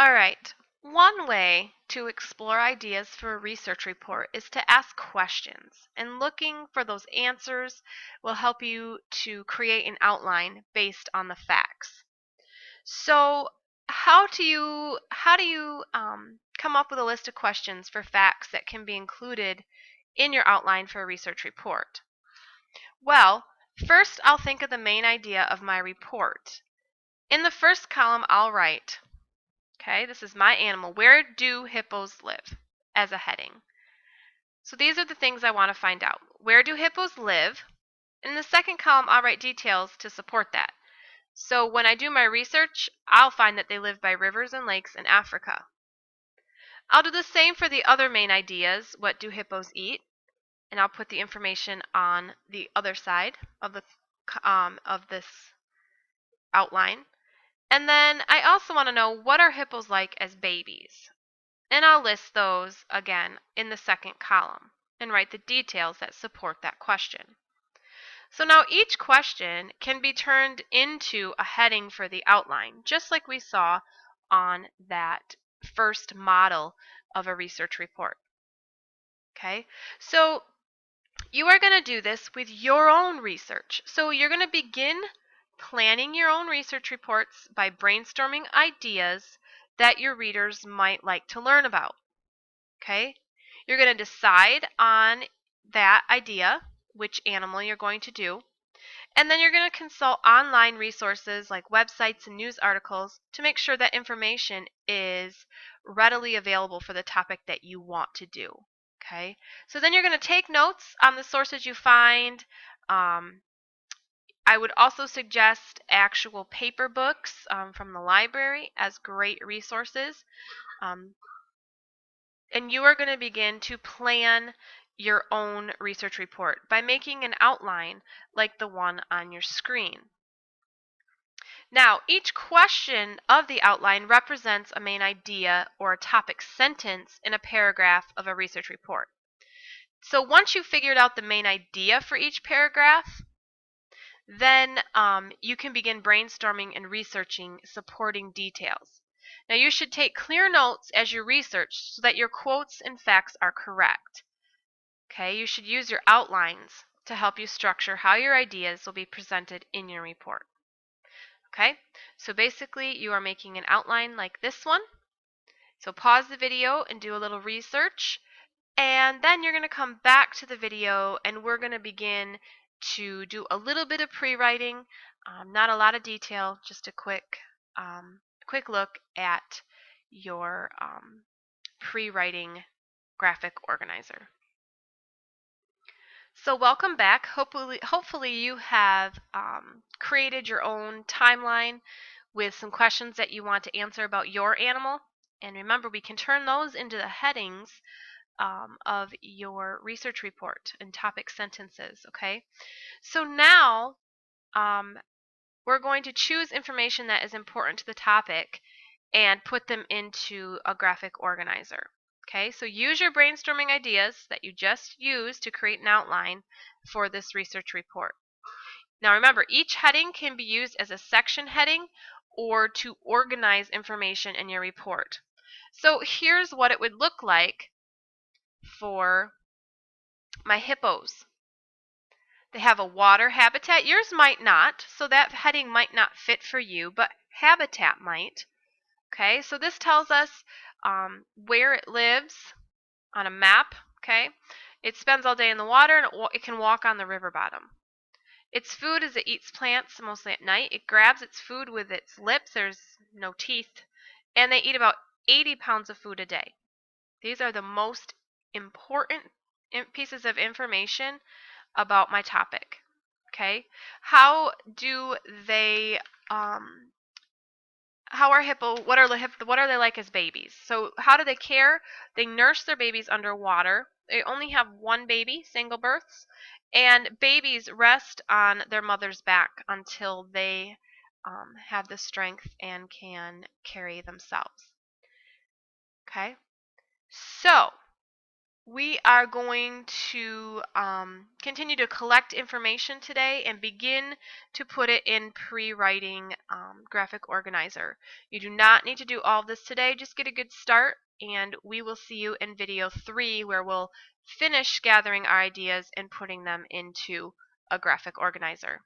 All right. One way to explore ideas for a research report is to ask questions, and looking for those answers will help you to create an outline based on the facts. So, how do you come up with a list of questions for facts that can be included in your outline for a research report? Well, first I'll think of the main idea of my report. In the first column, I'll write, okay, this is my animal. Where do hippos live? As a heading. So these are the things I want to find out. Where do hippos live? In the second column, I'll write details to support that. So when I do my research, I'll find that they live by rivers and lakes in Africa. I'll do the same for the other main ideas. What do hippos eat? And I'll put the information on the other side of this outline. And then I also want to know, what are hippos like as babies? And I'll list those again in the second column and write the details that support that question. So now each question can be turned into a heading for the outline, just like we saw on that first model of a research report. Okay, so you are going to do this with your own research. So you're going to begin planning your own research reports by brainstorming ideas that your readers might like to learn about. Okay? You're going to decide on that idea, which animal you're going to do, and then you're going to consult online resources like websites and news articles to make sure that information is readily available for the topic that you want to do. Okay? So then you're going to take notes on the sources you find. I would also suggest actual paper books from the library as great resources. And you are going to begin to plan your own research report by making an outline like the one on your screen. Now, each question of the outline represents a main idea or a topic sentence in a paragraph of a research report. So once you've figured out the main idea for each paragraph, then you can begin brainstorming and researching supporting details. Now you should take clear notes as you research so that your quotes and facts are correct. Okay, you should use your outlines to help you structure how your ideas will be presented in your report. Okay, so basically you are making an outline like this one. So pause the video and do a little research, and then you're going to come back to the video and we're going to begin to do a little bit of pre-writing, not a lot of detail, just a quick look at your pre-writing graphic organizer. So welcome back. Hopefully you have created your own timeline with some questions that you want to answer about your animal. And remember, we can turn those into the headings of your research report and topic sentences, okay? So now we're going to choose information that is important to the topic and put them into a graphic organizer. Okay, so use your brainstorming ideas that you just used to create an outline for this research report. Now remember, each heading can be used as a section heading or to organize information in your report. So here's what it would look like for my hippos. They have a water habitat. Yours might not, so that heading might not fit for you, but habitat might. Okay, so this tells us where it lives on a map. Okay, it spends all day in the water and it can walk on the river bottom. Its food is it eats plants mostly at night. It grabs its food with its lips. There's no teeth. And they eat about 80 pounds of food a day. These are the most important pieces of information about my topic. Okay, how do they what are they like as babies? So how do they care? They nurse their babies underwater. They only have one baby, single births, and babies rest on their mother's back until they have the strength and can carry themselves. Okay, so We are going to continue to collect information today and begin to put it in Prewriting graphic organizer. You do not need to do all of this today, just get a good start, and we will see you in video 3 where we'll finish gathering our ideas and putting them into a graphic organizer.